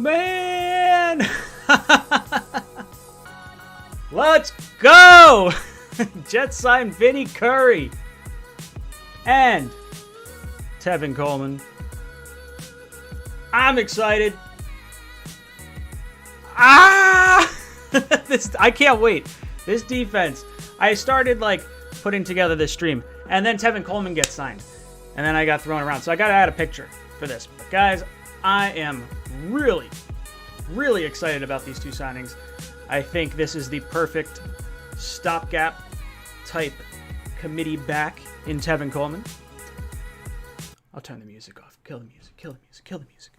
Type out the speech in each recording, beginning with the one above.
man! Let's go! Jets signed Vinny Curry and Tevin Coleman. I'm excited. I can't wait. This defense. I started putting together this stream, and then Tevin Coleman gets signed, and then I got thrown around. So I got to add a picture for this. But guys, I am really, really excited about these two signings. I think this is the perfect stopgap type committee back in Tevin Coleman. I'll turn the music off. Kill the music. Kill the music. Kill the music.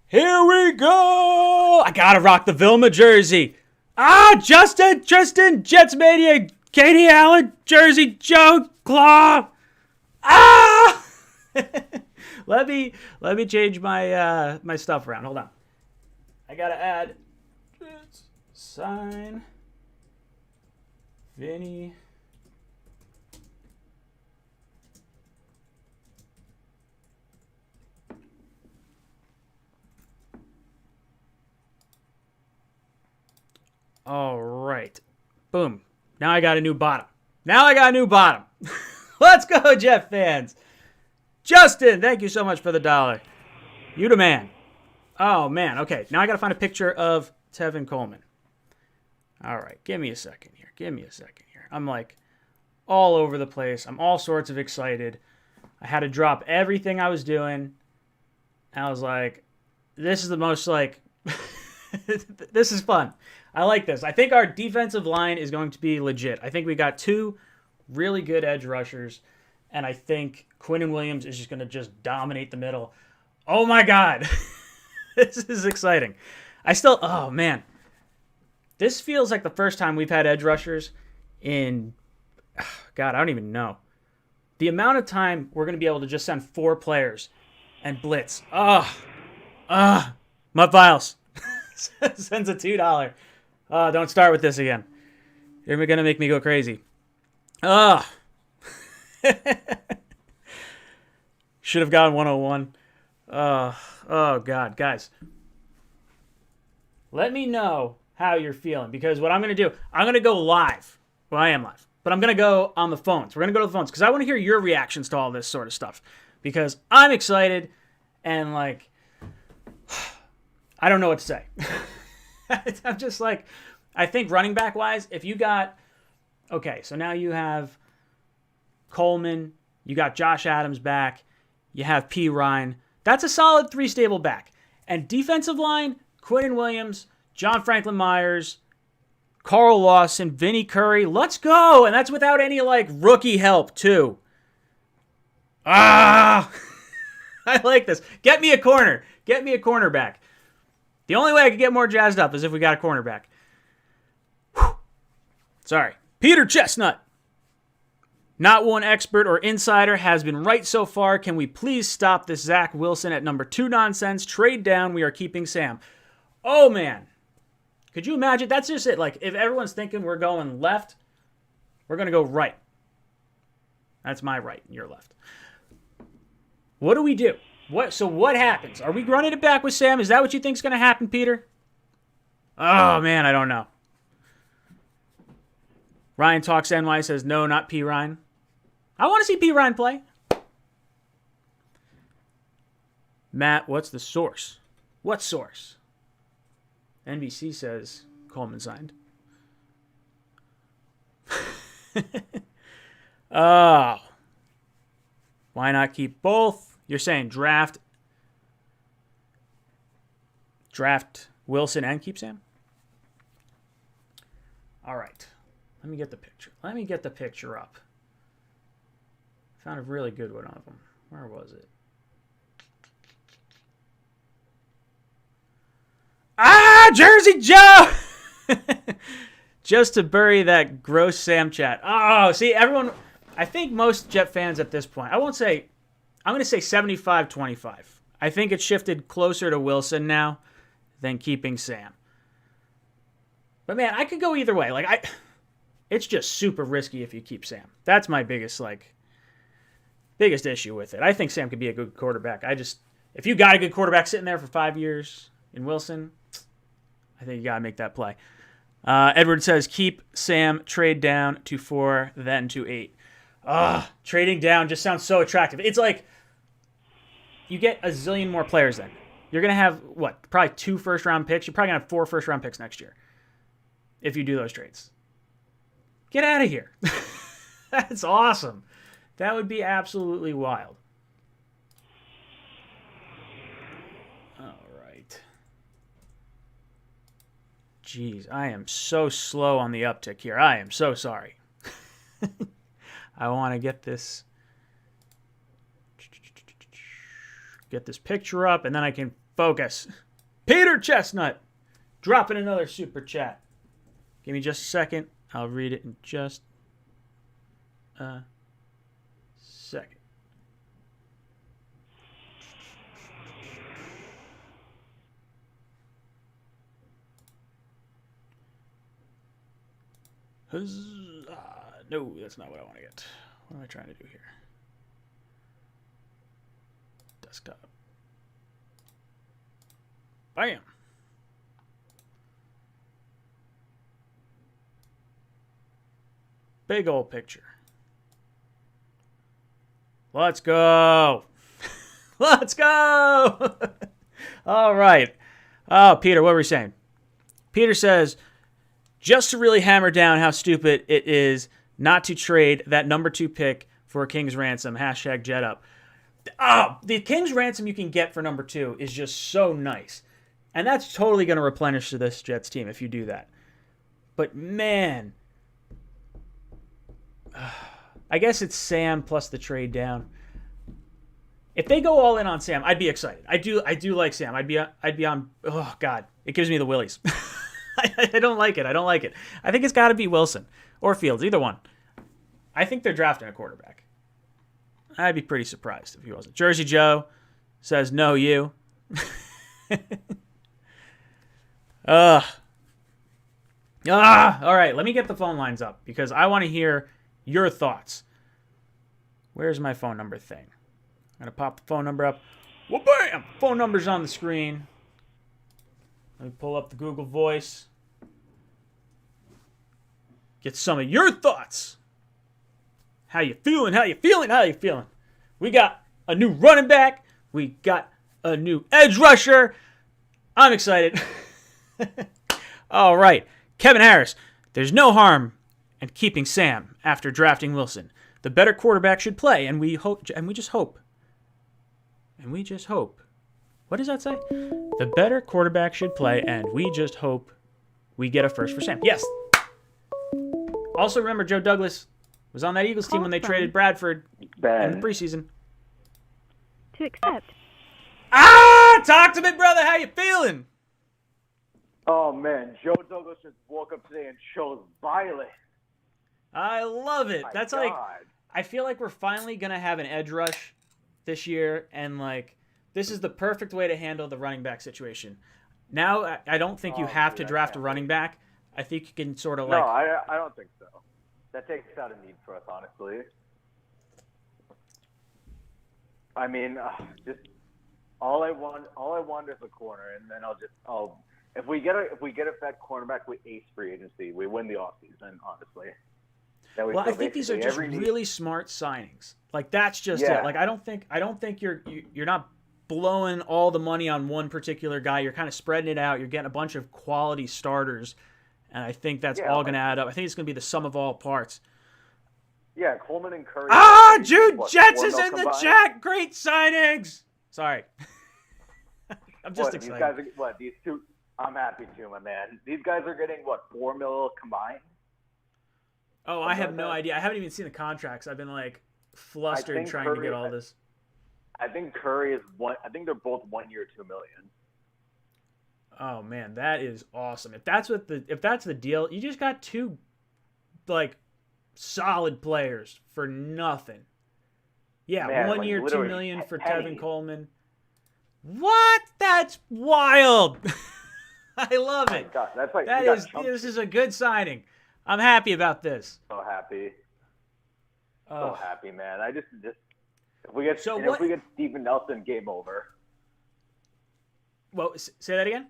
Here we go. I gotta rock the Vilma jersey. Justin, Jets Mania, Katie Allen, Jersey, Joe Claw. Let me change my my stuff around. Hold on. I gotta add sign Vinny. All right. Boom. Now I got a new bottom. Let's go, Jet fans. Justin, thank you so much for the $1. You the man. Oh, man. Okay. Now I got to find a picture of Tevin Coleman. All right. Give me a second here. I'm all over the place. I'm all sorts of excited. I had to drop everything I was doing. I was like, this is the most this is fun. I like this. I think our defensive line is going to be legit. I think we got two really good edge rushers, and I think Quinnen Williams is just going to dominate the middle. Oh, my God. This is exciting. Oh, man. This feels like the first time we've had edge rushers in, God, I don't even know. The amount of time we're going to be able to just send 4 players and blitz. My files. Sends a $2. Don't start with this again. You're going to make me go crazy. Should have gotten 101. Oh, God. Guys, let me know how you're feeling, because what I'm going to do, I'm going to go live. Well, I am live, but I'm going to go on the phones. We're going to go to the phones because I want to hear your reactions to all this sort of stuff, because I'm excited and I don't know what to say. I'm just I think running back wise, if you got, okay, so now you have Coleman, you got Josh Adams back, you have P. Ryan. That's a solid 3 stable back. And defensive line, Quinnen Williams, John Franklin Myers, Carl Lawson, Vinny Curry. Let's go. And that's without any rookie help too. I like this. Get me a corner. Get me a cornerback. The only way I could get more jazzed up is if we got a cornerback. Whew. Sorry. Peter Chestnut. Not one expert or insider has been right so far. Can we please stop this Zach Wilson at number 2 nonsense? Trade down. We are keeping Sam. Oh, man. Could you imagine? That's just it. If everyone's thinking we're going left, we're going to go right. That's my right and your left. What do we do? So what happens? Are we running it back with Sam? Is that what you think is going to happen, Peter? Oh, man, I don't know. Ryan Talks NY says, no, not P. Ryan. I want to see P. Ryan play. Matt, what's the source? What source? NBC says Coleman signed. Oh. Why not keep both? You're saying draft Wilson and keep Sam? All right. Let me get the picture. Let me get the picture up. Found a really good one of them. Where was it? Jersey Joe! Just to bury that gross Sam chat. Oh, see, everyone, I think most Jet fans at this point, I'm going to say 75-25. I think it's shifted closer to Wilson now than keeping Sam. But man, I could go either way. It's just super risky if you keep Sam. That's my biggest, biggest issue with it. I think Sam could be a good quarterback. If you got a good quarterback sitting there for 5 years in Wilson, I think you got to make that play. Edward says, keep Sam, trade down to 4, then to 8. Trading down just sounds so attractive. It's like you get a zillion more players then. You're going to have, probably 2 first-round picks. You're probably going to have 4 first-round picks next year if you do those trades. Get out of here. That's awesome. That would be absolutely wild. All right. Jeez, I am so slow on the uptick here. I am so sorry. I want to get this picture up, and then I can focus. Peter Chestnut dropping another super chat. Give me just a second. I'll read it in just a second. No, that's not what I want to get. What am I trying to do here? Desktop. Bam. Big old picture. Let's go. Let's go. All right. Oh, Peter, what were we saying? Peter says, just to really hammer down how stupid it is not to trade that number 2 pick for a King's Ransom. Hashtag Jet Up. Oh, the King's Ransom you can get for number 2 is just so nice. And that's totally going to replenish this Jets team if you do that. But, man, I guess it's Sam plus the trade down. If they go all in on Sam, I'd be excited. I do like Sam. I'd be on. Oh God, it gives me the willies. I don't like it. I think it's got to be Wilson or Fields, either one. I think they're drafting a quarterback. I'd be pretty surprised if he wasn't. Jersey Joe says no. You. All right, let me get the phone lines up because I want to hear your thoughts. Where's my phone number thing? I'm going to pop the phone number up. Well, bam! Phone number's on the screen. Let me pull up the Google Voice. Get some of your thoughts. How you feeling? We got a new running back. We got a new edge rusher. I'm excited. All right. Kevin Harris. There's no harm in keeping Sam after drafting Wilson. The better quarterback should play, and we just hope. What does that say? The better quarterback should play, and we just hope we get a first for Sam. Yes. Also, remember, Joe Douglas was on that Eagles team when they traded Bradford in the preseason. To accept. Talk to me, brother. How you feeling? Oh, man. Joe Douglas just woke up today and chose violence. I love it. My God. I feel like we're finally going to have an edge rush this year, and, this is the perfect way to handle the running back situation. Now, I don't think you have to draft a running back. I think you can sort of No, I don't think so. That takes out a need for us, honestly. I mean, just all I want is a corner, and then if we get a vet cornerback, we ace free agency. We win the offseason, honestly. Well, I think these are just really smart signings. That's just it. I don't think you're not blowing all the money on one particular guy. You're kind of spreading it out. You're getting a bunch of quality starters, and I think that's all going to add up. I think it's going to be the sum of all parts. Yeah, Coleman and Curry. Jude Jets is in the chat. Great signings. Sorry. I'm just excited. These two? I'm happy too, my man. These guys are getting, $4 million combined? Oh, I have no idea. I haven't even seen the contracts. I've been, flustered trying to get all this. I think Curry is I think they're both 1 year, $2 million. Oh man, that is awesome. If that's the deal, you just got two solid players for nothing. Yeah, Man, 1 year, $2 million for Tevin Coleman. What? That's wild. I love it. God, that's this is a good signing. I'm happy about this. So happy. So happy, man. If we get Steven Nelson, game over. Well, say that again.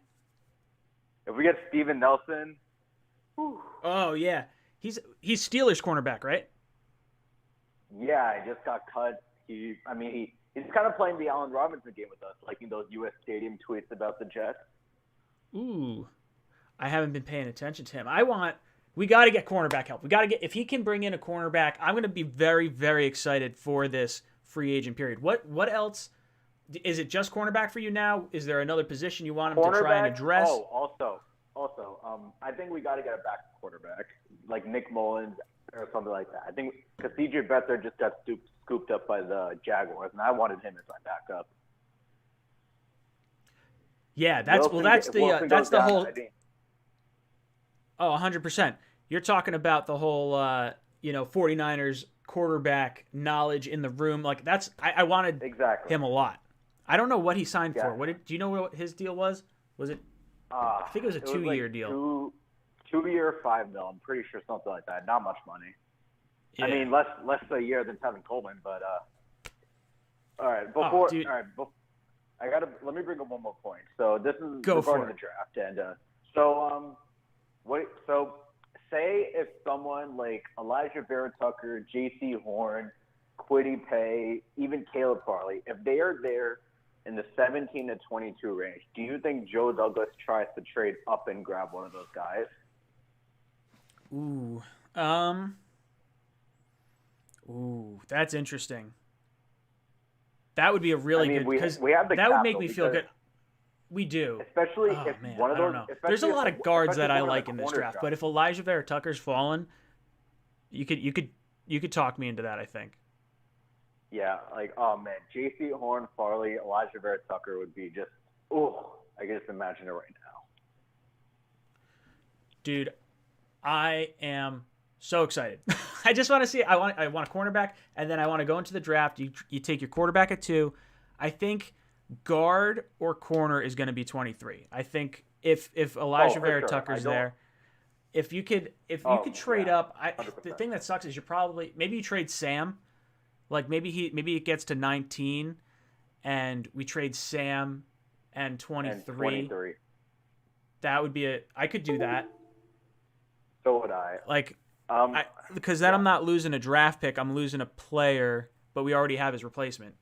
If we get Steven Nelson, whew. Oh yeah, he's Steelers cornerback, right? Yeah, he just got cut. He's kind of playing the Allen Robinson game with us, liking those U.S. Stadium tweets about the Jets. Ooh, I haven't been paying attention to him. We got to get cornerback help. If he can bring in a cornerback, I'm going to be very, very excited for this free agent period. What else? Is it just cornerback for you now? Is there another position you want him to try and address? Oh, also, I think we got to get a back quarterback, like Nick Mullins or something like that. I think because C.J. Beathard just got scooped up by the Jaguars, and I wanted him as my backup. Yeah, that's the whole. Oh, 100%. You're talking about the whole 49ers quarterback knowledge in the room. Like I wanted him a lot. I don't know what he signed for. Do you know what his deal was? Was it? I think it was a 2-year deal. 2-year, $5 million. I'm pretty sure something like that. Not much money. Yeah. I mean, less a year than Tevin Coleman, but all right. Let me bring up one more point. So this is regarding the draft, and say if someone like Elijah Vera Tucker, J.C. Horn, Kwity Paye, even Caleb Farley, if they are there in the 17 to 22 range, do you think Joe Douglas tries to trade up and grab one of those guys? Ooh, that's interesting. That would be a really good because that would make me feel good. We do, especially if one of those. There's a lot of guards that I like in this draft, but if Elijah Vera Tucker's fallen, you could talk me into that. I think. Yeah, J.C. Horn, Farley, Elijah Vera Tucker would be just. I can just imagine it right now. Dude, I am so excited. I just want to see. I want a cornerback, and then I want to go into the draft. You take your quarterback at 2. I think guard or corner is going to be 23. I think if Elijah Vera Tucker's there, if you could trade up. The thing that sucks is maybe you trade Sam, like maybe it gets to 19, and we trade Sam and 23. That would be I could do that. So would I. Because then I'm not losing a draft pick. I'm losing a player, but we already have his replacement.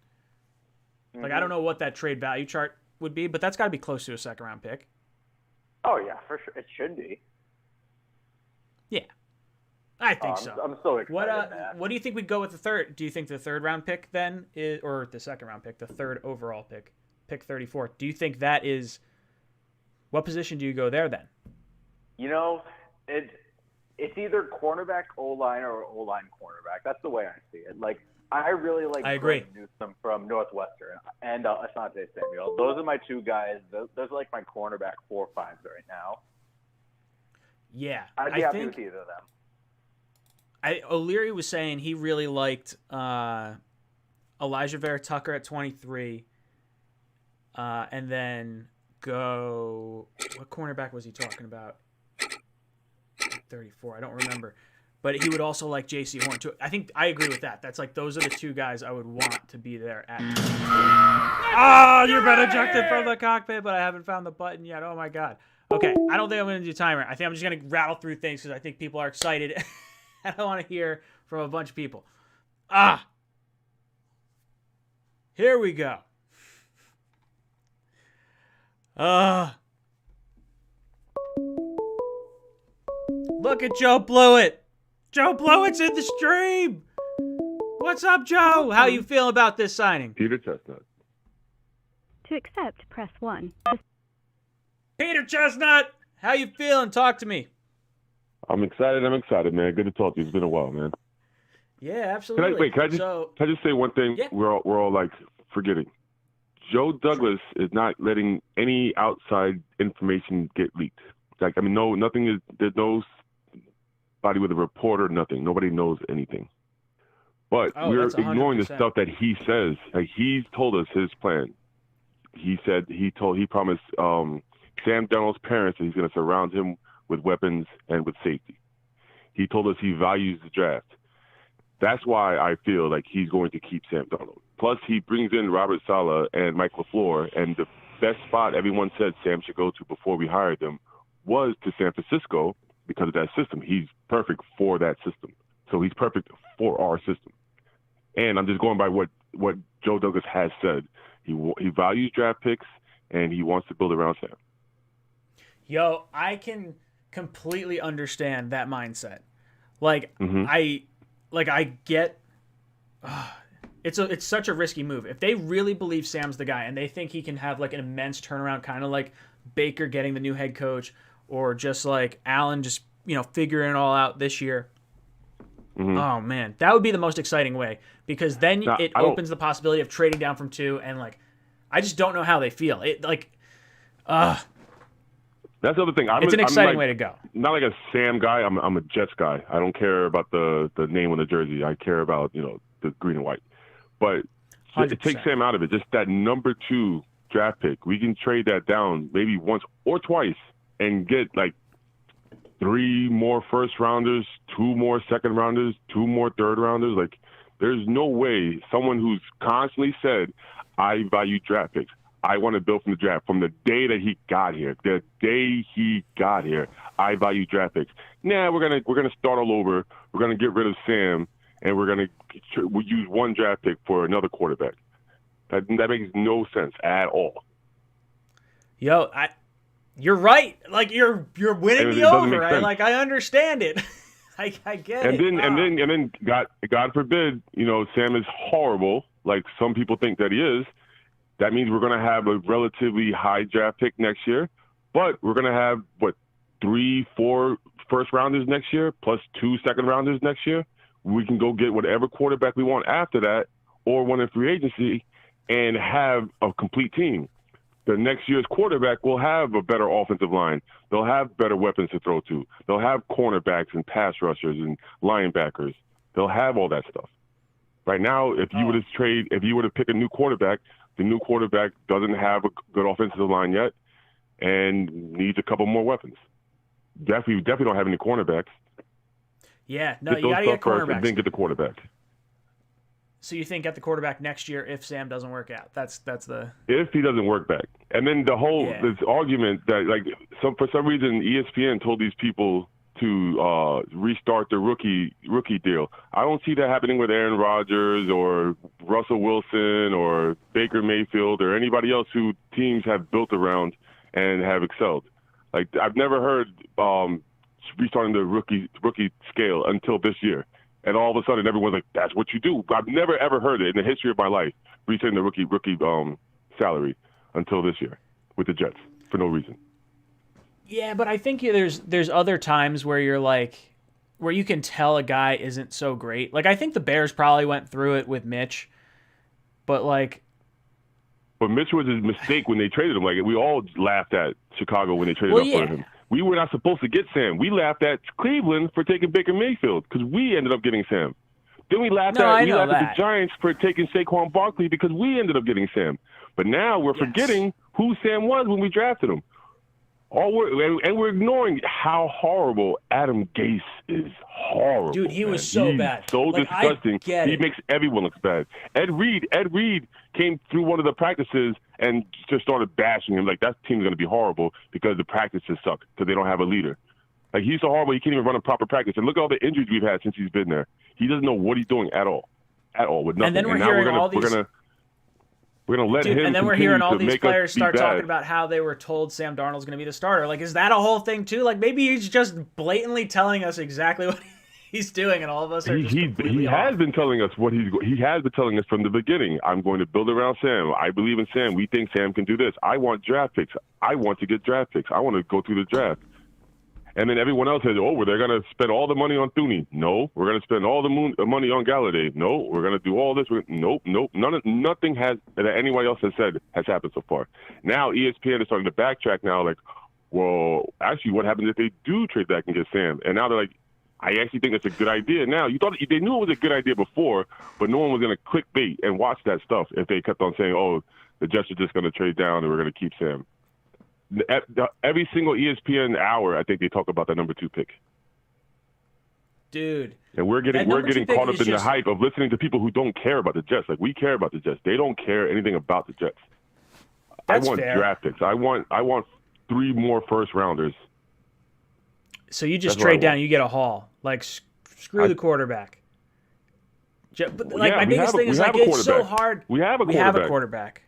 Mm-hmm. I don't know what that trade value chart would be, but that's got to be close to a second-round pick. Oh, yeah, for sure. It should be. Yeah. I think so. I'm so excited. What do you think we'd go with the third? Do you think the third-round pick then or the second-round pick, the third overall pick 34, do you think that is – what position do you go there then? It's either cornerback, O-line, or O-line cornerback. That's the way I see it. I really like Greg Newsome from Northwestern and Asante Samuel. Those are my two guys. Those are my cornerback 4-5s right now. Yeah. I'd be happy with either of them. O'Leary was saying he really liked Elijah Vera Tucker at 23 and then go – what cornerback was he talking about? 34. I don't remember. But he would also like J.C. Horn too. I think I agree with that. That's those are the two guys I would want to be there at. You've been ejected from the cockpit, but I haven't found the button yet. Oh my God. Okay, I don't think I'm going to do timer. I think I'm just going to rattle through things because I think people are excited. I want to hear from a bunch of people. Here we go. Look at Joe Blewett. Joe Blewett's in the stream. What's up, Joe? How you feel about this signing? Peter Chestnut. To accept, press 1. Peter Chestnut, how you feeling? Talk to me. I'm excited, man. Good to talk to you. It's been a while, man. Yeah, absolutely. Can I just say one thing? Yeah. We're all forgetting. Joe Douglas is not letting any outside information get leaked. Nothing is. There's no body with a reporter. Nothing. Nobody knows anything. But we're ignoring the stuff that he says. He's told us his plan. He said he promised Sam Darnold's parents that he's going to surround him with weapons and with safety. He told us he values the draft. That's why I feel like he's going to keep Sam Darnold. Plus, he brings in Robert Saleh and Mike LaFleur, and the best spot everyone said Sam should go to before we hired him was to San Francisco because of that system. He's perfect for that system. So he's perfect for our system. And I'm just going by what Joe Douglas has said. He values draft picks, and he wants to build around Sam. Yo, I can completely understand that mindset. Like, Mm-hmm. I get it's such a risky move. If they really believe Sam's the guy and they think he can have like an immense turnaround, kind of like Baker getting the new head coach, or just like Allen just, figuring it all out this year. Mm-hmm. Oh man, that would be the most exciting way, because then it opens the possibility of trading down from 2, and like I just don't know how they feel. That's the other thing. It's an exciting way to go. Not like a Sam guy. I'm a Jets guy. I don't care about the name on the jersey. I care about the green and white. But 100%. take Sam out of it. Just that number 2 draft pick. We can trade that down maybe once or twice and get like 3 more first rounders, 2 more second rounders, 2 more third rounders. Like, there's no way someone who's constantly said, I value draft picks, I want to build from the draft, from the day that he got here, I value draft picks. Nah, we're gonna start all over. We're gonna get rid of Sam, and we'll use 1 draft pick for another quarterback. That makes no sense at all. Yo, you're right. Like you're winning me over. I understand it. I get and it. And then God forbid, Sam is horrible, like some people think that he is. That means we're going to have a relatively high draft pick next year, but we're going to have 3-4 first rounders next year, plus 2 second rounders next year. We can go get whatever quarterback we want after that, or one in free agency, and have a complete team. The next year's quarterback will have a better offensive line. They'll have better weapons to throw to. They'll have cornerbacks and pass rushers and linebackers. They'll have all that stuff. Right now, if you were to pick a new quarterback, the new quarterback doesn't have a good offensive line yet and needs a couple more weapons. Definitely don't have any cornerbacks. Yeah, no, you got to get cornerbacks. And then get the quarterback. So you think at the quarterback next year if Sam doesn't work out? That's the if he doesn't work back. And then the whole this argument that for some reason ESPN told these people to restart the rookie deal. I don't see that happening with Aaron Rodgers or Russell Wilson or Baker Mayfield or anybody else who teams have built around and have excelled. Like, I've never heard restarting the rookie scale until this year. And all of a sudden, everyone's like, "That's what you do." I've never ever heard it in the history of my life, restarting the rookie salary until this year with the Jets for no reason. Yeah, but I think there's other times where you're like, where you can tell a guy isn't so great. Like, I think the Bears probably went through it with Mitch, but Mitch was a mistake when they traded him. Like, we all laughed at Chicago when they traded up for him. We were not supposed to get Sam. We laughed at Cleveland for taking Baker Mayfield because we ended up getting Sam. Then we laughed at the Giants for taking Saquon Barkley because we ended up getting Sam. But now we're forgetting who Sam was when we drafted him. We're ignoring how horrible Adam Gase is. Horrible, dude. He was so bad, so disgusting. He makes everyone look bad. Ed Reed came through one of the practices and just started bashing him. Like, that team's going to be horrible because the practices suck because they don't have a leader. Like, he's so horrible he can't even run a proper practice. And look at all the injuries we've had since he's been there. He doesn't know what he's doing at all with nothing. And then we're gonna let him. And then we're hearing all these players start talking about how they were told Sam Darnold's going to be the starter. Like, is that a whole thing too? Like, maybe he's just blatantly telling us exactly what he's doing, and all of us are just completely off. Has been telling us he has been telling us from the beginning. I'm going to build around Sam. I believe in Sam. We think Sam can do this. I want draft picks. I want to get draft picks. I want to go through the draft. And then everyone else says, they're going to spend all the money on Thuney. No, we're going to spend all the money on Galladay. No, we're going to do all this. Nope. Nothing that anyone else has said has happened so far. Now ESPN is starting to backtrack now, like, well, actually, what happens if they do trade back and get Sam? And now they're like, I actually think it's a good idea. Now, you thought they knew it was a good idea before, but no one was going to clickbait and watch that stuff if they kept on saying, the Jets are just going to trade down and we're going to keep Sam. Every single ESPN hour, I think they talk about that number 2 pick. Dude. And we're getting caught up in the hype of listening to people who don't care about the Jets. Like, we care about the Jets. They don't care anything about the Jets. That's I want fair. draft picks. I want 3 more first-rounders. So you just trade down and you get a haul. Like, screw the quarterback. But, like, my biggest thing is, like, it's so hard. We have a quarterback.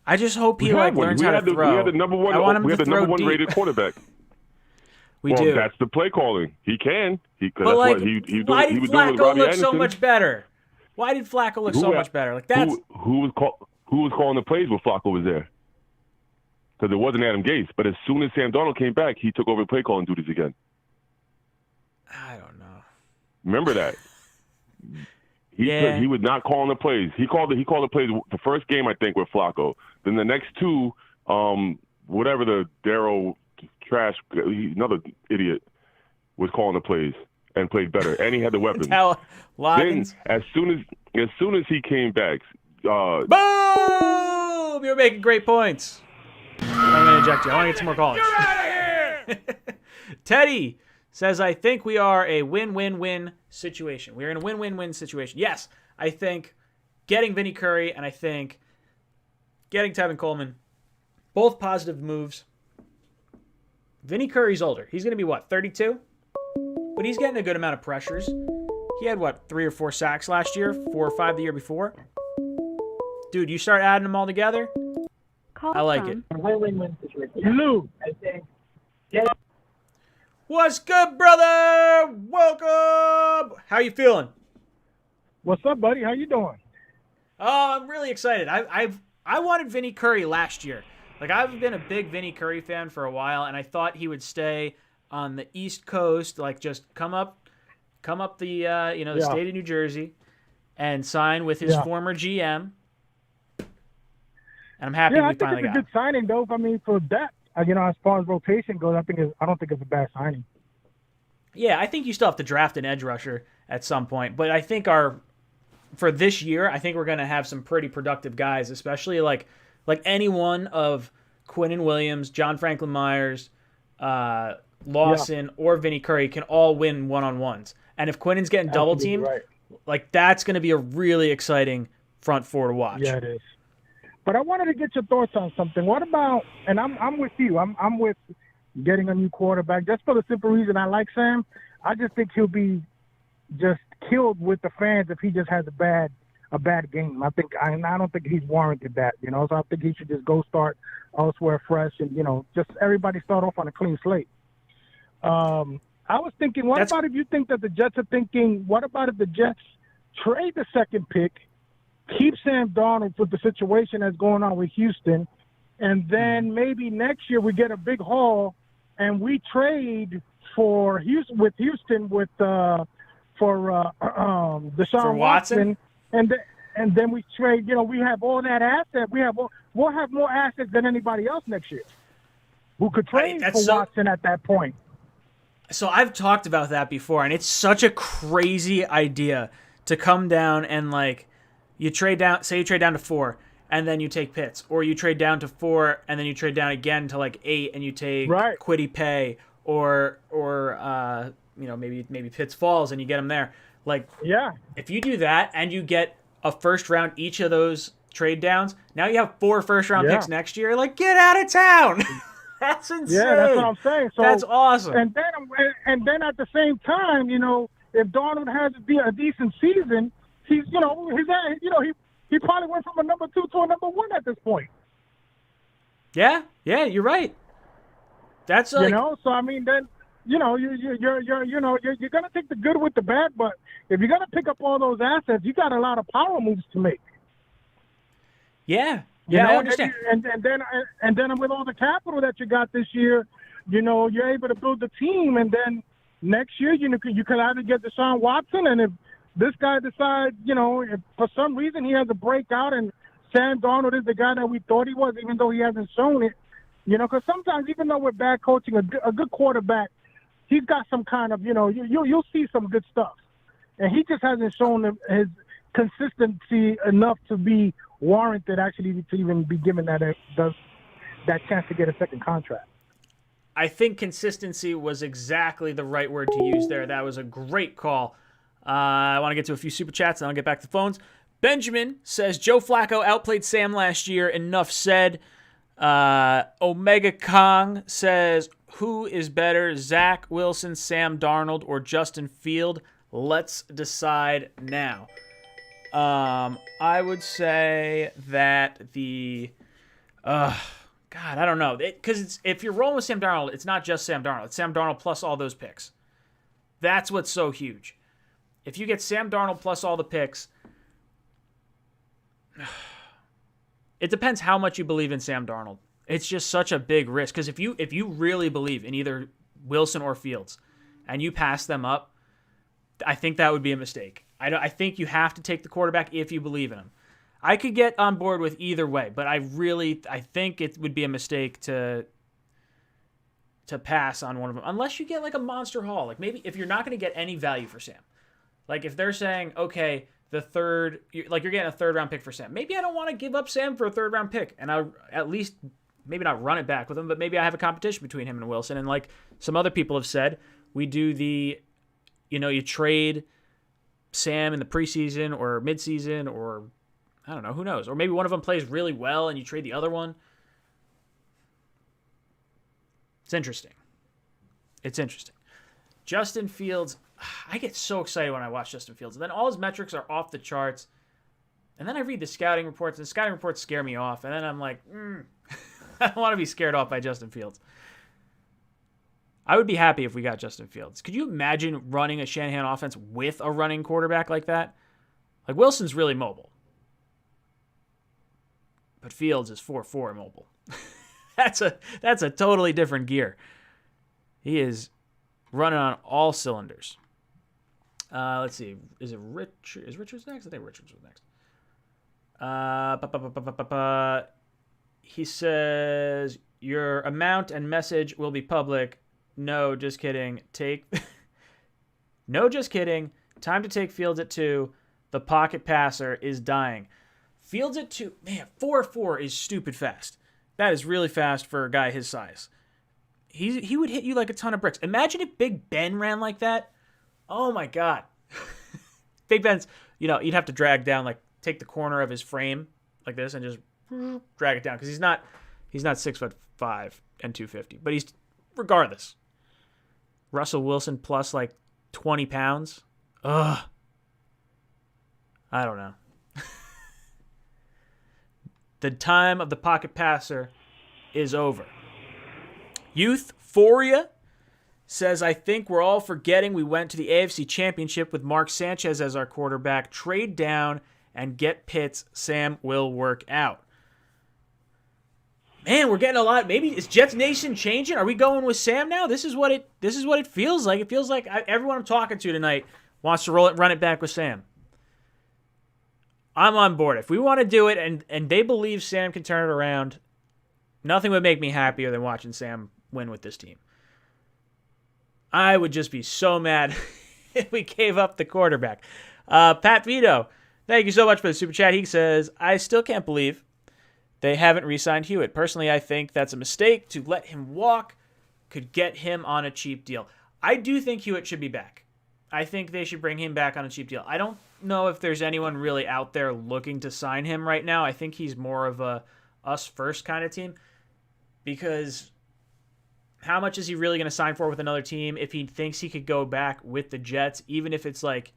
I just hope he learns how to throw. We have the number one. I want him we have to the number throw one deep. rated quarterback. We do. That's the play calling. He can. But, like, why did Flacco look so Anderson. much better? Why did Flacco look so much better? Like, that's who was calling the plays when Flacco was there? Because it wasn't Adam Gase. But as soon as Sam Darnold came back, he took over play calling duties again. I don't know. Remember that? He was not calling the plays. He called the plays the first game, I think, with Flacco. Then the next 2, whatever the Darrow trash, another idiot, was calling the plays and played better, and he had the weapons. Then as soon as he came back, boom! You're making great points. I'm gonna eject you. I want to get some more calls. Get out of here! Teddy says, I think we are a win-win-win situation. We're in a win-win-win situation. Yes, I think getting Vinny Curry and I think getting Tevin Coleman, both positive moves. Vinny Curry's older. He's going to be, 32? But he's getting a good amount of pressures. He had, 3 or 4 sacks last year, 4 or 5 the year before. Dude, you start adding them all together, I like it. Win-win-win situation. Lou, I think. What's good, brother? Welcome. How you feeling? What's up, buddy? How you doing? Oh, I'm really excited. I wanted Vinny Curry last year. Like, I've been a big Vinny Curry fan for a while, and I thought he would stay on the East Coast, like just come up the state of New Jersey, and sign with his former GM. And I'm happy we finally got him. I think it's a good signing, though. I mean, for depth. As far as rotation goes, I don't think it's a bad signing. Yeah, I think you still have to draft an edge rusher at some point. But I think for this year, I think we're going to have some pretty productive guys, especially like any one of Quinnen Williams, John Franklin Myers, Lawson, or Vinny Curry can all win one-on-ones. And if Quinnen's getting double-teamed, like that's going to be a really exciting front four to watch. Yeah, it is. But I wanted to get your thoughts on something. What about, and I'm with you, I'm with getting a new quarterback, just for the simple reason I like Sam. I just think he'll be just killed with the fans if he just has a bad game. I don't think he's warranted that, So I think he should just go start elsewhere fresh and, just everybody start off on a clean slate. I was thinking, what about if you think that the Jets are thinking, what about if the Jets trade the second pick, keep Sam Darnold with the situation that's going on with Houston, and then maybe next year we get a big haul and we trade for Houston with Deshaun Watson, and then we trade. We have all that asset. We'll have more assets than anybody else next year. Who could trade for Watson at that point? So I've talked about that before, and it's such a crazy idea to come down and you trade down. Say you trade down to 4, and then you take Pitts, or you trade down to 4, and then you trade down again to 8, and you take Kwity Paye, or maybe Pitts falls and you get him there. If you do that and you get a first round each of those trade downs, now you have 4 first round picks next year. Get out of town. That's insane. Yeah, that's what I'm saying. So, that's awesome. And then at the same time, if Darnold has a decent season, he probably went from a number 2 to a number 1 at this point. Yeah, you're right. That's So I mean, then you're gonna take the good with the bad, but if you're gonna pick up all those assets, you got a lot of power moves to make. Yeah, I understand. And then with all the capital that you got this year, you're able to build the team, and then next year you could either get Deshaun Watson, and if this guy decides, if for some reason he has a breakout and Sam Darnold is the guy that we thought he was, even though he hasn't shown it, because sometimes even though we're bad coaching, a good quarterback, he's got some kind of, you'll see some good stuff. And he just hasn't shown his consistency enough to be warranted actually to even be given that chance to get a second contract. I think consistency was exactly the right word to use there. That was a great call. I want to get to a few super chats, and I'll get back to the phones. Benjamin says, Joe Flacco outplayed Sam last year. Enough said. Omega Kong says, who is better, Zach Wilson, Sam Darnold, or Justin Field? Let's decide now. I would say that God, I don't know. Because if you're rolling with Sam Darnold, it's not just Sam Darnold. It's Sam Darnold plus all those picks. That's what's so huge. If you get Sam Darnold plus all the picks, it depends how much you believe in Sam Darnold. It's just such a big risk. Because if you really believe in either Wilson or Fields and you pass them up, I think that would be a mistake. I think you have to take the quarterback if you believe in him. I could get on board with either way, but I think it would be a mistake to pass on one of them. Unless you get like a monster haul. Like maybe if you're not going to get any value for Sam. Like if they're saying, okay, you're getting a third-round pick for Sam. Maybe I don't want to give up Sam for a third-round pick, and I'll at least maybe not run it back with him, but maybe I have a competition between him and Wilson. And like some other people have said, we do you trade Sam in the preseason or midseason or I don't know, who knows? Or maybe one of them plays really well and you trade the other one. It's interesting. Justin Fields, I get so excited when I watch Justin Fields. And then all his metrics are off the charts. And then I read the scouting reports, and the scouting reports scare me off. And then I'm like, I don't want to be scared off by Justin Fields. I would be happy if we got Justin Fields. Could you imagine running a Shanahan offense with a running quarterback like that? Like, Wilson's really mobile. But Fields is 4.4 mobile. That's a totally different gear. He is running on all cylinders. Let's see. Is Richards next? I think Richards was next. He says, your amount and message will be public. No, just kidding. No, just kidding. Time to take Fields at 2. The pocket passer is dying. Fields at 2. Man, 4.4 is stupid fast. That is really fast for a guy his size. He would hit you like a ton of bricks. Imagine if Big Ben ran like that. Oh my God. Big Ben's, you'd have to drag down, like take the corner of his frame like this and just drag it down because he's not 6'5" and 250. But he's regardless. Russell Wilson plus like 20 pounds. Ugh. I don't know. The time of the pocket passer is over. Youthphoria says, I think we're all forgetting we went to the AFC Championship with Mark Sanchez as our quarterback. Trade down and get Pitts. Sam will work out. Man, we're getting a lot. Maybe is Jets Nation changing? Are we going with Sam now? This is what it feels like. It feels like everyone I'm talking to tonight wants to run it back with Sam. I'm on board. If we want to do it and they believe Sam can turn it around, nothing would make me happier than watching Sam win with this team. I would just be so mad if we gave up the quarterback. Pat Vito, thank you so much for the super chat. He says, I still can't believe they haven't re-signed Hewitt. Personally, I think that's a mistake. To let him walk could get him on a cheap deal. I do think Hewitt should be back. I think they should bring him back on a cheap deal. I don't know if there's anyone really out there looking to sign him right now. I think he's more of a us first kind of team because how much is he really going to sign for with another team if he thinks he could go back with the Jets, even if it's like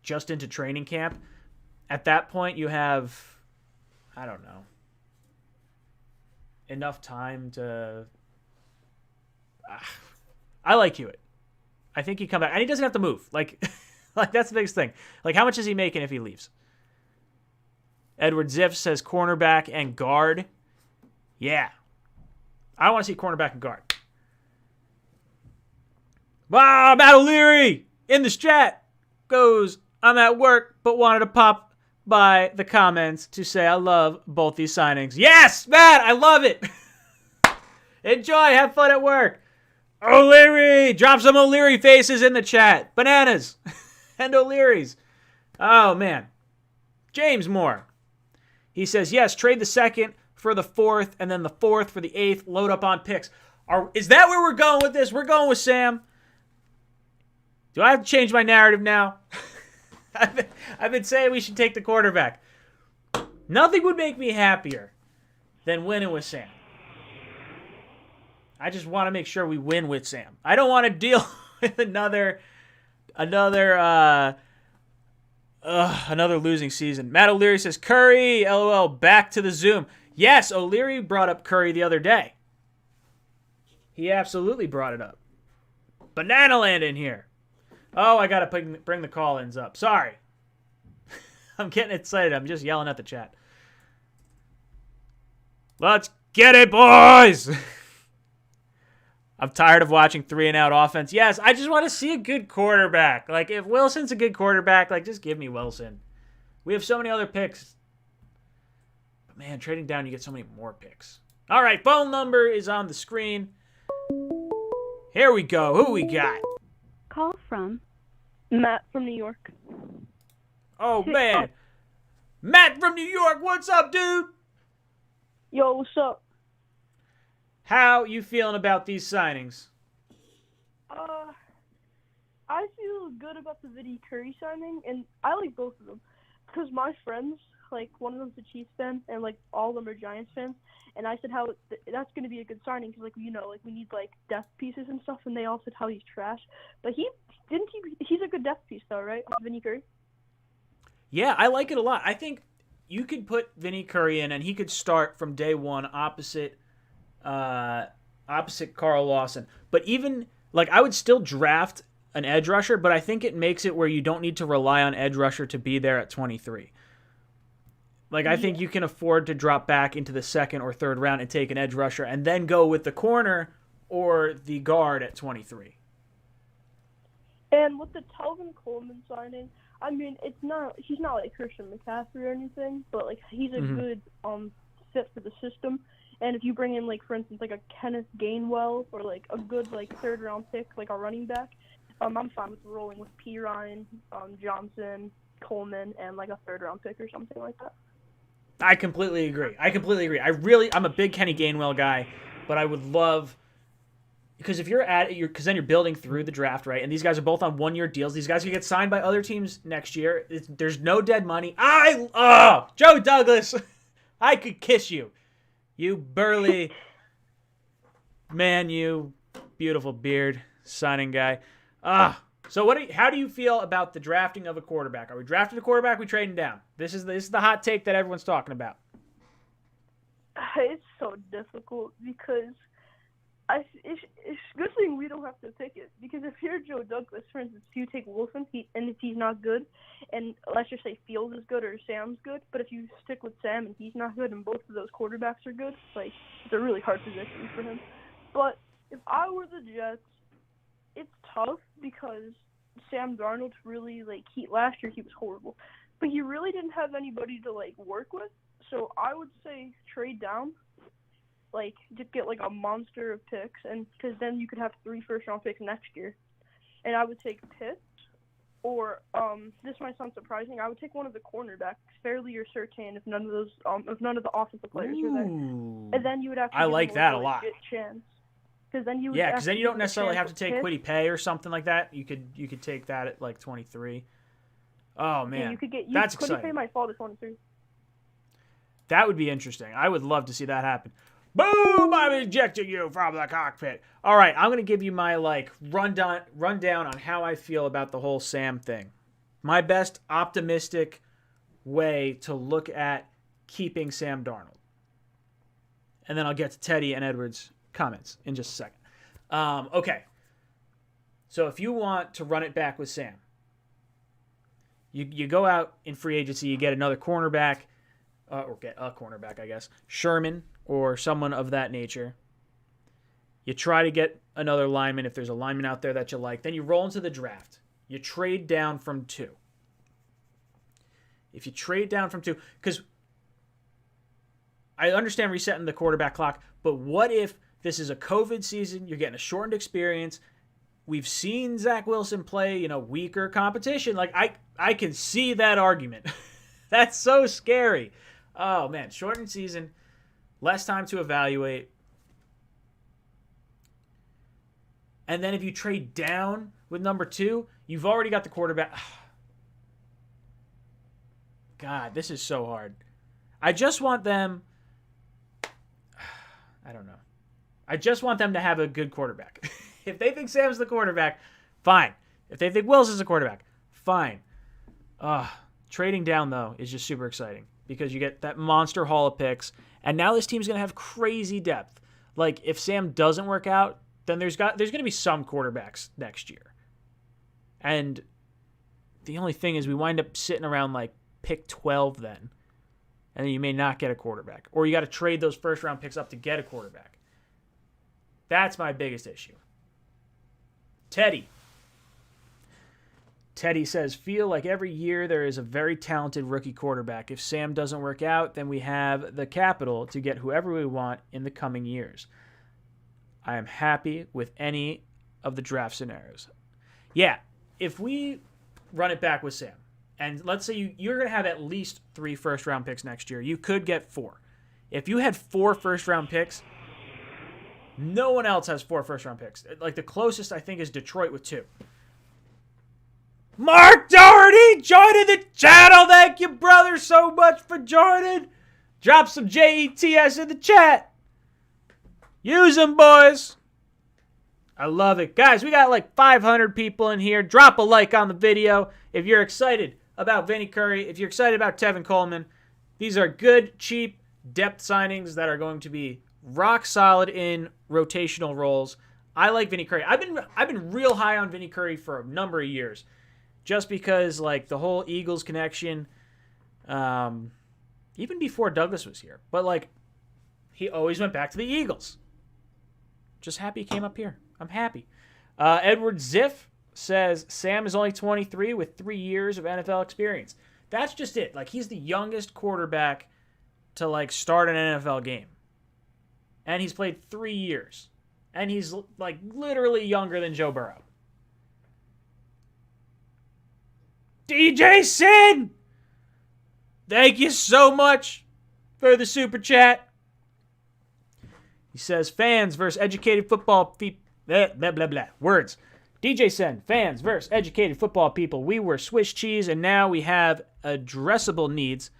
just into training camp? At that point, you have, I don't know, enough time to... I like Hewitt. I think he come back. And he doesn't have to move. Like that's the biggest thing. Like, how much is he making if he leaves? Edward Ziff says cornerback and guard. Yeah. I want to see cornerback and guard. Wow, Matt O'Leary in the chat goes, I'm at work, but wanted to pop by the comments to say I love both these signings. Yes, Matt, I love it. Enjoy. Have fun at work. O'Leary! Drop some O'Leary faces in the chat. Bananas and O'Learys. Oh, man. James Moore. He says, yes, trade the second for the fourth and then the fourth for the eighth. Load up on picks. Is that where we're going with this? We're going with Sam. Do I have to change my narrative now? I've been saying we should take the quarterback. Nothing would make me happier than winning with Sam. I just want to make sure we win with Sam. I don't want to deal with another losing season. Matt O'Leary says, Curry, LOL, back to the Zoom. Yes, O'Leary brought up Curry the other day. He absolutely brought it up. Banana Land in here. Oh, I got to bring the call-ins up. Sorry. I'm getting excited. I'm just yelling at the chat. Let's get it, boys! I'm tired of watching 3-and-out offense. Yes, I just want to see a good quarterback. Like, if Wilson's a good quarterback, like, just give me Wilson. We have so many other picks. But, man, trading down, you get so many more picks. All right, phone number is on the screen. Here we go. Who we got? Call from Matt from New York. Oh, man. Matt from New York. What's up, dude? Yo, what's up? How you feeling about these signings? I feel good about the Vinny Curry signing, and I like both of them. Because my friends, like, one of them's a Chiefs fan, and, like, all of them are Giants fans. And I said how that's going to be a good signing because, like, you know, like, we need, like, depth pieces and stuff. And they all said how he's trash. But he's a good depth piece, though, right? Vinny Curry? Yeah, I like it a lot. I think you could put Vinny Curry in, and he could start from day one opposite Carl Lawson. But even, like, I would still draft an edge rusher, but I think it makes it where you don't need to rely on edge rusher to be there at 23. Like, I think you can afford to drop back into the second or third round and take an edge rusher and then go with the corner or the guard at 23. And with the Tevin Coleman signing, I mean, he's not like Christian McCaffrey or anything, but, like, he's a good fit for the system. And if you bring in, like, for instance, like a Kenneth Gainwell or, like, a good, like, third-round pick, like a running back, I'm fine with rolling with P. Ryan, Johnson, Coleman, and, like, a third-round pick or something like that. I completely agree. I'm a big Kenny Gainwell guy, but I would love, because if because then you're building through the draft, right? And these guys are both on 1-year deals. These guys can get signed by other teams next year. There's no dead money. Joe Douglas, I could kiss you. You burly man, you beautiful beard signing guy. So how do you feel about the drafting of a quarterback? Are we drafting a quarterback? Are we trading down? This is the hot take that everyone's talking about. It's so difficult because it's a good thing we don't have to pick it. Because if you're Joe Douglas, for instance, if you take Wilson, and if he's not good, and let's just say Fields is good or Sam's good, but if you stick with Sam and he's not good and both of those quarterbacks are good, like, it's a really hard position for him. But if I were the Jets, it's tough because Sam Darnold really, like, last year he was horrible. But he really didn't have anybody to, like, work with. So I would say trade down, like, just get, like, a monster of picks, and because then you could have 3 first-round picks next year. And I would take Pitts, or, this might sound surprising, I would take one of the cornerbacks, Fairley or Surtain, if none of the offensive players are there. And then you would actually I like that a lot. Chance. Because then you don't necessarily have to take Kwity Paye or something like that. You could take that at like 23. Oh man, yeah, that's Kwity exciting. Paye might fall to 23. That would be interesting. I would love to see that happen. Boom! I'm ejecting you from the cockpit. All right, I'm gonna give you my rundown on how I feel about the whole Sam thing. My best optimistic way to look at keeping Sam Darnold, and then I'll get to Teddy and Edwards' comments in just a second. Okay. So if you want to run it back with Sam, you go out in free agency, you get another cornerback, or get a cornerback, I guess, Sherman or someone of that nature. You try to get another lineman if there's a lineman out there that you like. Then you roll into the draft. You trade down from 2. If you trade down from 2, because I understand resetting the quarterback clock, but what if this is a COVID season, you're getting a shortened experience, we've seen Zach Wilson play, weaker competition. Like, I can see that argument. That's so scary. Oh, man, shortened season, less time to evaluate. And then if you trade down with number 2, you've already got the quarterback. God, this is so hard. I just want them... I don't know. I just want them to have a good quarterback. If they think Sam's the quarterback, fine. If they think Wilson's the quarterback, fine. Trading down, though, is just super exciting because you get that monster haul of picks, and now this team's going to have crazy depth. Like, if Sam doesn't work out, then there's going to be some quarterbacks next year. And the only thing is we wind up sitting around, like, pick 12 then, and then you may not get a quarterback. Or you got to trade those first-round picks up to get a quarterback. That's my biggest issue. Teddy says, feel like every year there is a very talented rookie quarterback. If Sam doesn't work out, then we have the capital to get whoever we want in the coming years. I am happy with any of the draft scenarios. Yeah, if we run it back with Sam, and let's say you're going to have at least 3 first-round picks next year. You could get 4. If you had 4 first-round picks, no one else has 4 first-round picks. Like, the closest, I think, is Detroit with 2. Mark Doherty joining the channel. Thank you, brother, so much for joining. Drop some JETS in the chat. Use them, boys. I love it. Guys, we got like 500 people in here. Drop a like on the video if you're excited about Vinny Curry, if you're excited about Tevin Coleman. These are good, cheap depth signings that are going to be rock solid in rotational roles. I like Vinny Curry. I've been real high on Vinny Curry for a number of years. Just because, like, the whole Eagles connection, even before Douglas was here. But, like, he always went back to the Eagles. Just happy he came up here. I'm happy. Edward Ziff says, Sam is only 23 with 3 years of NFL experience. That's just it. Like, he's the youngest quarterback to, like, start an NFL game. And he's played 3 years. And he's, like, literally younger than Joe Burrow. DJ Sin! Thank you so much for the super chat. He says, fans versus educated football people. Blah, blah, blah. Words. DJ Sin, fans versus educated football people. We were Swiss cheese, and now we have addressable needs.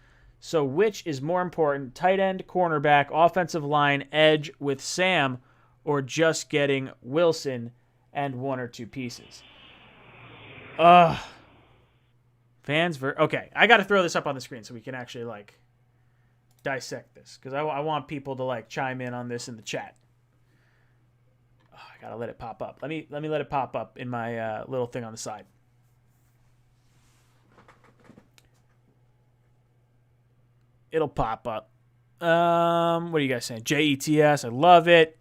So which is more important, tight end, cornerback, offensive line, edge with Sam, or just getting Wilson and 1 or 2 pieces? Okay, I got to throw this up on the screen so we can actually, like, dissect this. Because I want people to, like, chime in on this in the chat. Oh, I got to let it pop up. Let me let it pop up in my little thing on the side. It'll pop up. What are you guys saying? JETS, I love it.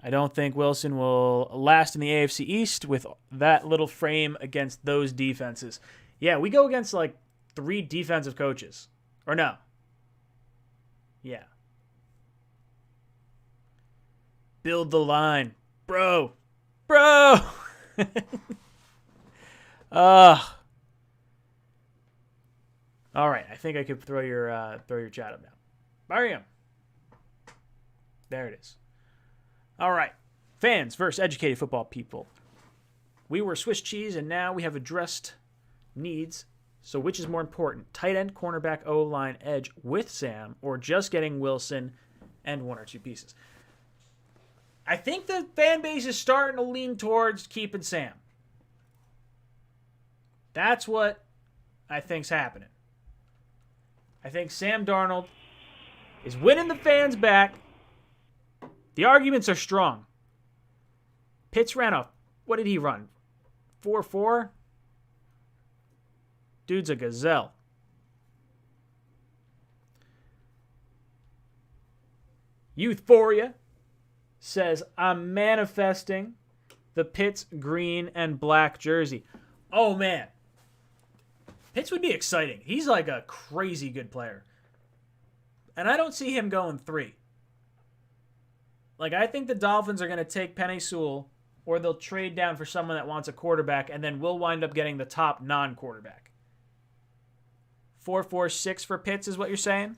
I don't think Wilson will last in the AFC East with that little frame against those defenses. Yeah, we go against like 3 defensive coaches. Or no. Yeah. Build the line. Bro. All right, I think I could throw your chat up now. Mariam. There it is. All right. Fans versus educated football people. We were Swiss cheese, and now we have addressed needs. So which is more important? Tight end, cornerback, O-line, edge with Sam, or just getting Wilson and 1 or 2 pieces? I think the fan base is starting to lean towards keeping Sam. That's what I think's happening. I think Sam Darnold is winning the fans back. The arguments are strong. Pitts ran off. What did he run? 4.4? Dude's a gazelle. Youthphoria says, I'm manifesting the Pitts green and black jersey. Oh, man. Pitts would be exciting. He's like a crazy good player. And I don't see him going 3. Like, I think the Dolphins are going to take Penei Sewell, or they'll trade down for someone that wants a quarterback, and then we'll wind up getting the top non-quarterback. 4.46 for Pitts is what you're saying?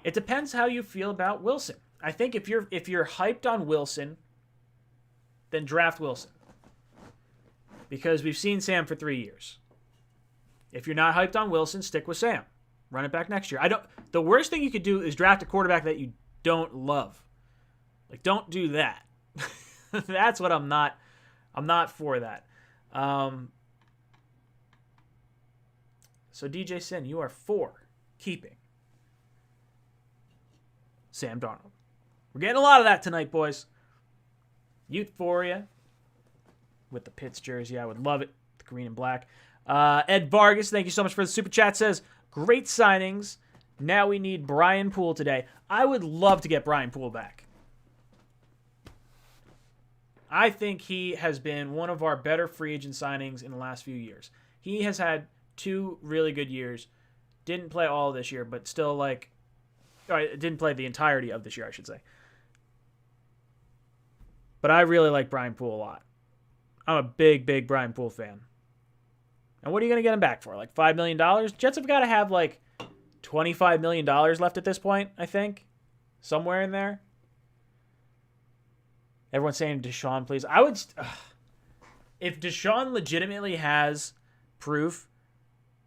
It depends how you feel about Wilson. I think if you're hyped on Wilson, then draft Wilson. Because we've seen Sam for 3 years. If you're not hyped on Wilson, stick with Sam. Run it back next year. The worst thing you could do is draft a quarterback that you don't love. Like, don't do that. That's what I'm not for that. So DJ Sin, you are for keeping Sam Darnold. We're getting a lot of that tonight, boys. Euphoria with the Pitts jersey. I would love it. The green and black. Ed Vargas, thank you so much for the super chat. Says, great signings. Now we need Brian Poole today. I would love to get Brian Poole back. I think he has been one of our better free agent signings in the last few years. He has had 2 really good years. Didn't play all this year, but still didn't play the entirety of this year, I should say. But I really like Brian Poole a lot. I'm a big, big Brian Poole fan. And what are you going to get him back for? Like $5 million? Jets have got to have like $25 million left at this point, I think. Somewhere in there. Everyone's saying Deshaun, please. I would... if Deshaun legitimately has proof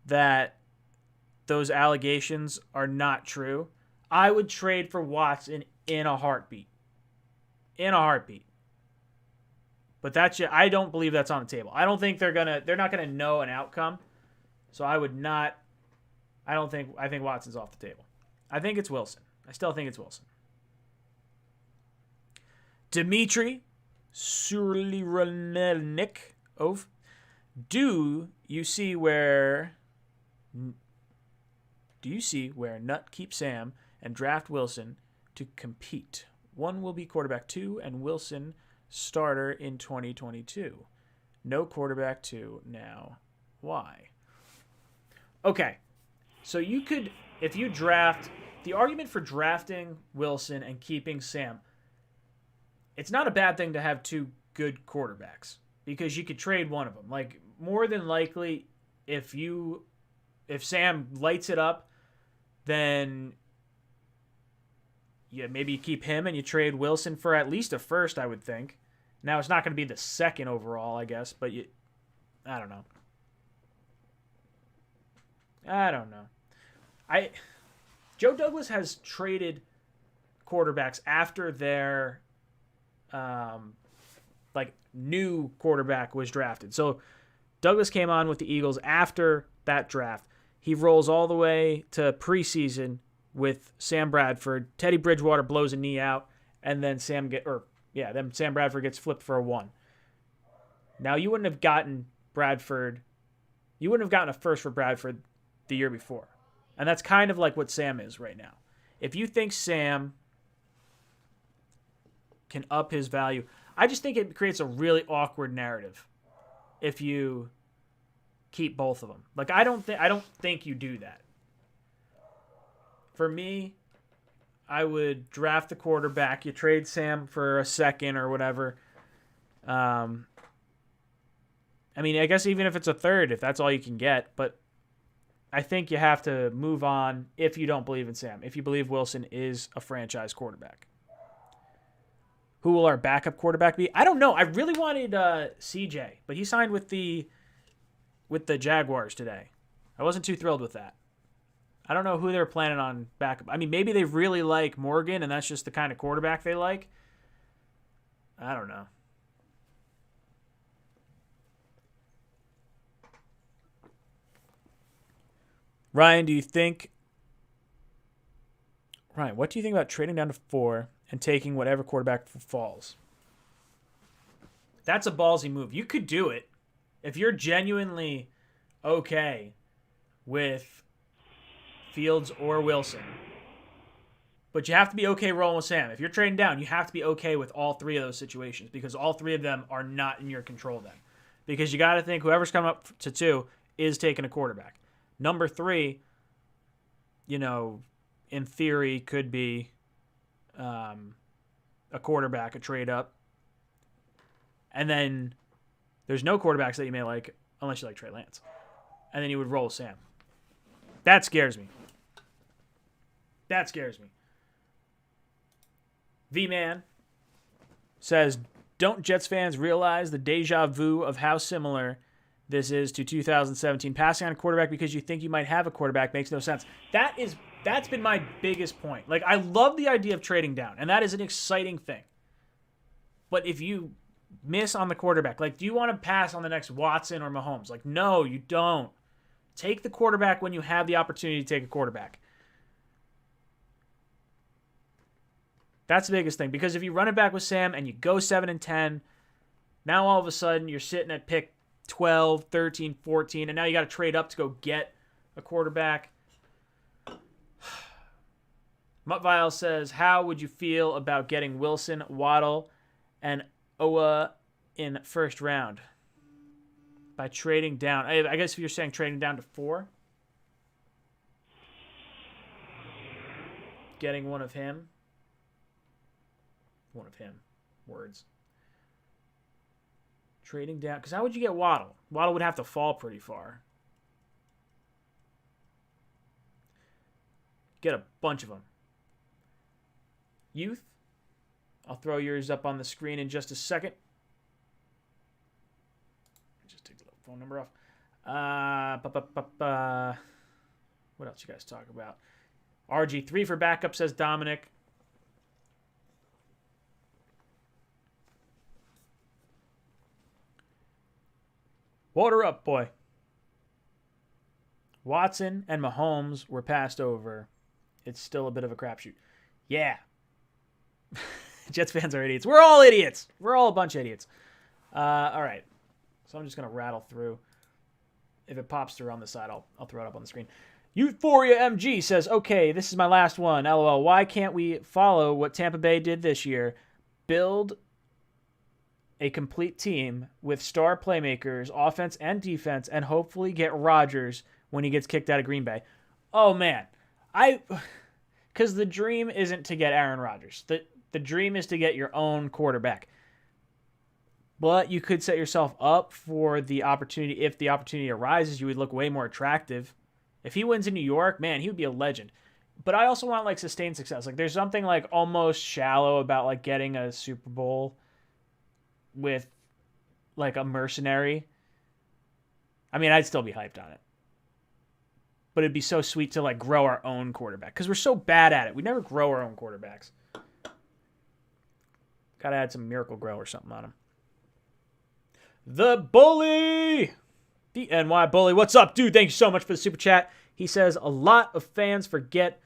that those allegations are not true, I would trade for Watson in a heartbeat. In a heartbeat. But I don't believe that's on the table. I don't think they're not gonna know an outcome. So I think Watson's off the table. I think it's Wilson. I still think it's Wilson. Dmitry Surlirenikov, do you see where Nut keeps Sam and draft Wilson to compete? One will be quarterback 2 and Wilson starter in 2022. No quarterback 2 now. Why? Okay. So you could, if you draft, the argument for drafting Wilson and keeping Sam, it's not a bad thing to have 2 good quarterbacks because you could trade one of them. Like, more than likely, if Sam lights it up, then maybe you keep him and you trade Wilson for at least a first, I would think. Now, it's not going to be the 2nd overall, I guess, but I don't know. Joe Douglas has traded quarterbacks after their new quarterback was drafted. So Douglas came on with the Eagles after that draft. He rolls all the way to preseason with Sam Bradford. Teddy Bridgewater blows a knee out, and then Sam Bradford gets flipped for a 1. Now, you wouldn't have gotten Bradford. You wouldn't have gotten a first for Bradford the year before. And that's kind of like what Sam is right now. If you think Sam can up his value, I just think it creates a really awkward narrative if you keep both of them. Like, I don't think you do that. For me, I would draft the quarterback. You trade Sam for a 2nd or whatever. I guess even if it's a 3rd, if that's all you can get. But I think you have to move on if you don't believe in Sam. If you believe Wilson is a franchise quarterback. Who will our backup quarterback be? I don't know. I really wanted CJ, but he signed with the Jaguars today. I wasn't too thrilled with that. I don't know who they're planning on backup. Maybe they really like Morgan, and that's just the kind of quarterback they like. I don't know. Ryan, what do you think about trading down to 4 and taking whatever quarterback falls? That's a ballsy move. You could do it if you're genuinely okay with Fields or Wilson. But you have to be okay rolling with Sam. If you're trading down, you have to be okay with all 3 of those situations because all 3 of them are not in your control then. Because you got to think whoever's coming up to 2 is taking a quarterback. Number 3, in theory, could be a quarterback, a trade up. And then there's no quarterbacks that you may like unless you like Trey Lance. And then you would roll Sam. That scares me. That scares me. V-Man says, don't Jets fans realize the deja vu of how similar this is to 2017? Passing on a quarterback because you think you might have a quarterback makes no sense. That's been my biggest point. Like, I love the idea of trading down, and that is an exciting thing. But if you miss on the quarterback, like, do you want to pass on the next Watson or Mahomes? Like, no, you don't. Take the quarterback when you have the opportunity to take a quarterback. That's the biggest thing. Because if you run it back with Sam and you go 7-10, now all of a sudden you're sitting at pick 12, 13, 14, and now you got to trade up to go get a quarterback. Muttvile says, how would you feel about getting Wilson, Waddle, and Owa in first round? By trading down. I guess if you're saying trading down to 4. Getting one of him. One of him. Words. Trading down. Because how would you get Waddle? Waddle would have to fall pretty far. Get a bunch of them. Youth. I'll throw yours up on the screen in just a second. Just take the phone number off. What else you guys talk about? RG3 for backup, says Dominic. Water up, boy. Watson and Mahomes were passed over. It's still a bit of a crapshoot. Yeah. Jets fans are idiots. We're all idiots. We're all a bunch of idiots. All right. So I'm just going to rattle through. If it pops through on the side, I'll throw it up on the screen. Euphoria MG says, okay, this is my last one. LOL. Why can't we follow what Tampa Bay did this year? Build a complete team with star playmakers, offense and defense, and hopefully get Rodgers when he gets kicked out of Green Bay. Oh, man. Because the dream isn't to get Aaron Rodgers. The dream is to get your own quarterback. But you could set yourself up for the opportunity. If the opportunity arises, you would look way more attractive. If he wins in New York, man, he would be a legend. But I also want, like, sustained success. Like, there's something, like, almost shallow about, like, getting a Super Bowl with, like, a mercenary. I mean, I'd still be hyped on it. But it'd be so sweet to, like, grow our own quarterback. Because we're so bad at it. We never grow our own quarterbacks. Gotta add some Miracle Grow or something on him. The Bully! The NY Bully. What's up, dude? Thank you so much for the super chat. He says, a lot of fans forget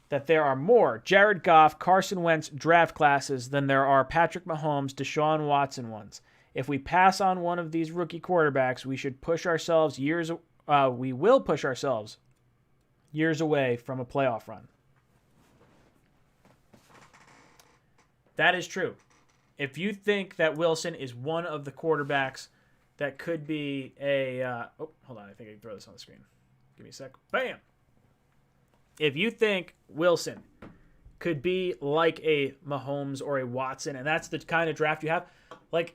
that there are more Jared Goff, Carson Wentz draft classes than there are Patrick Mahomes, Deshaun Watson ones. If we pass on one of these rookie quarterbacks, we should push ourselves we will push ourselves years away from a playoff run. That is true. If you think that Wilson is one of the quarterbacks that could be a... hold on. I think I can throw this on the screen. Give me a sec. Bam! If you think Wilson could be like a Mahomes or a Watson, and that's the kind of draft you have, like,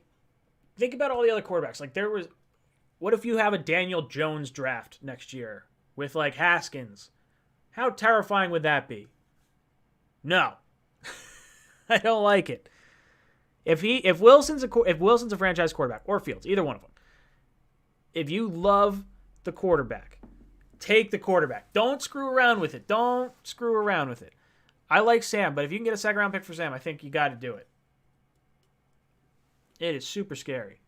think about all the other quarterbacks. Like, what if you have a Daniel Jones draft next year with, like, Haskins? How terrifying would that be? No. I don't like it. If Wilson's a franchise quarterback, or Fields, either one of them, if you love the quarterback, take the quarterback. Don't screw around with it. I like Sam, but if you can get a second-round pick for Sam, I think you got to do it. It is super scary.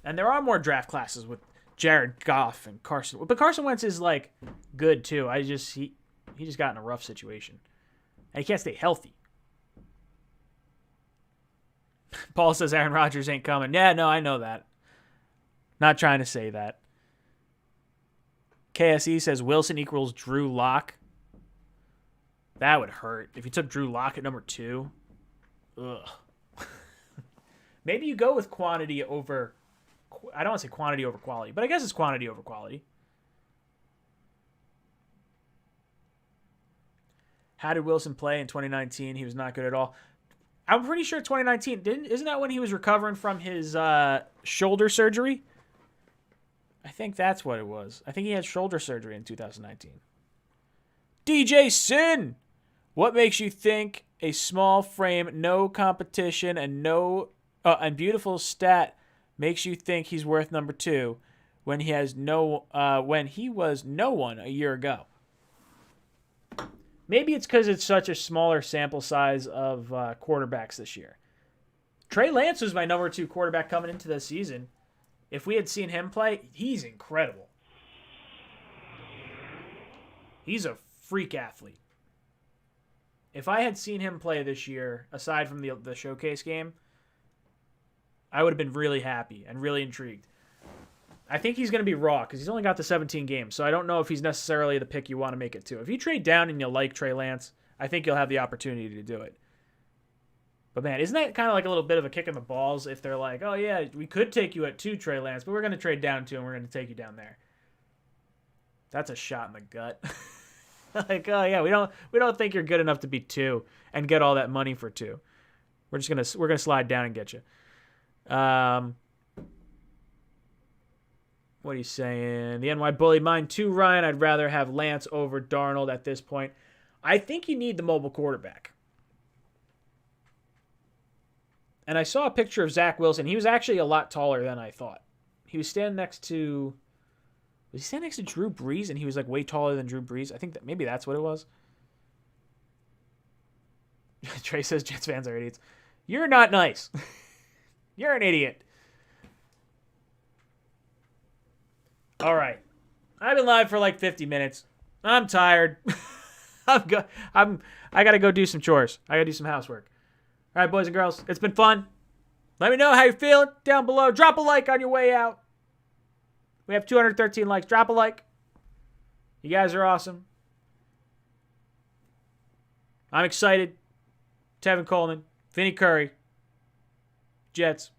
And there are more draft classes with Jared Goff and Carson. But Carson Wentz is, like, good, too. He just got in a rough situation. And he can't stay healthy. Paul says Aaron Rodgers ain't coming. Yeah, no, I know that. Not trying to say that. KSE says Wilson equals Drew Lock. That would hurt. If you took Drew Lock at number 2. Ugh. Maybe you go with quantity over... I don't want to say quantity over quality, but I guess it's quantity over quality. How did Wilson play in 2019? He was not good at all. I'm pretty sure 2019 isn't that when he was recovering from his shoulder surgery? I think that's what it was. I think he had shoulder surgery in 2019. DJ Sin! What makes you think a small frame, no competition, and and beautiful stat makes you think he's worth number 2 when he was no one a year ago? Maybe it's because it's such a smaller sample size of quarterbacks this year. Trey Lance was my number 2 quarterback coming into the season. If we had seen him play, he's incredible. He's a freak athlete. If I had seen him play this year, aside from the showcase game, I would have been really happy and really intrigued. I think he's going to be raw because he's only got the 17 games, so I don't know if he's necessarily the pick you want to make it to. If you trade down and you like Trey Lance, I think you'll have the opportunity to do it. But man, isn't that kind of like a little bit of a kick in the balls if they're like, oh yeah, we could take you at 2, Trey Lance, but we're going to trade down 2 and we're going to take you down there. That's a shot in the gut. Like, oh yeah, we don't think you're good enough to be 2 and get all that money for 2. We're gonna slide down and get you. What are you saying? The NY Bully, mine too, Ryan. I'd rather have Lance over Darnold at this point. I think you need the mobile quarterback. And I saw a picture of Zach Wilson. He was actually a lot taller than I thought. He was standing next to... Was he standing next to Drew Brees and he was like way taller than Drew Brees? I think that maybe that's what it was. Trey says Jets fans are idiots. You're not nice. You're an idiot. All right. I've been live for like 50 minutes. I'm tired. I got to go do some chores. I got to do some housework. All right, boys and girls, it's been fun. Let me know how you're feeling down below. Drop a like on your way out. We have 213 likes. Drop a like. You guys are awesome. I'm excited. Tevin Coleman, Vinny Curry, Jets.